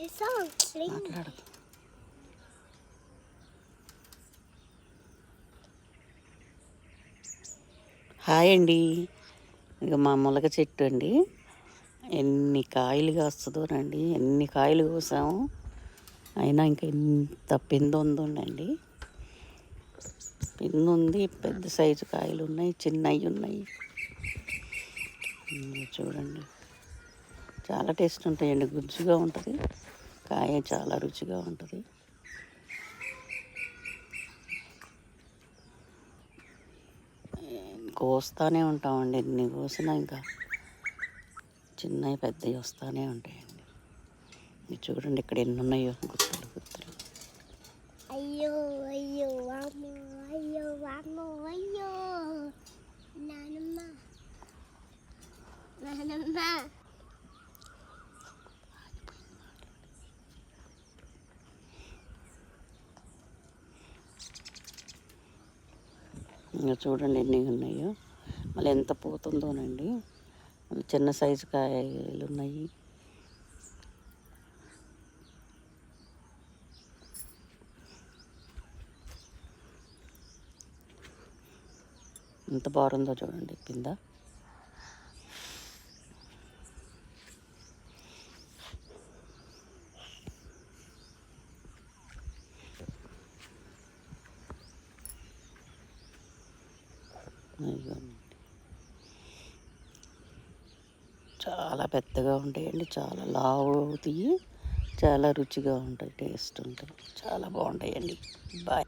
మాట్లాడదు. హాయ్ అండి. ఇక మా ములగ చెట్టు అండి, ఎన్ని కాయలు కాస్తుందోనండి. ఎన్ని కాయలు కోసాము, అయినా ఇంకా ఇంత పిండి ఉందండి. పిండి ఉంది, పెద్ద సైజు కాయలు ఉన్నాయి, చిన్నవి ఉన్నాయి. చూడండి, చాలా టేస్ట్ ఉంటాయండి. గుజ్జుగా ఉంటుంది కాయ, చాలా రుచిగా ఉంటుంది. కోస్తానే ఉంటామండి, ఎన్ని కోసినా ఇంకా చిన్నవి పెద్దవి వస్తూనే ఉంటాయండి. ఇది చూడండి, ఇక్కడ ఎన్ని ఉన్నాయో గుత్తులు గుత్తులు. అయ్యో అయ్యో వామ్మో, అయ్యో వామ్మో, అయ్యో నానమ్మ నానమ్మ. ఇంకా చూడండి ఎన్ని ఉన్నాయో, మళ్ళీ ఎంత పోతుందోనండి. మళ్ళీ చిన్న సైజు కాయలు ఉన్నాయి. ఎంత బాగుందో చూడండి కింద. చాలా పెద్దగా ఉంటాయండి, చాలా లావు అవుతాయి, చాలా రుచిగా ఉంటాయి, టేస్ట్ ఉంటాయి, చాలా బాగుంటాయండి. బాయ్.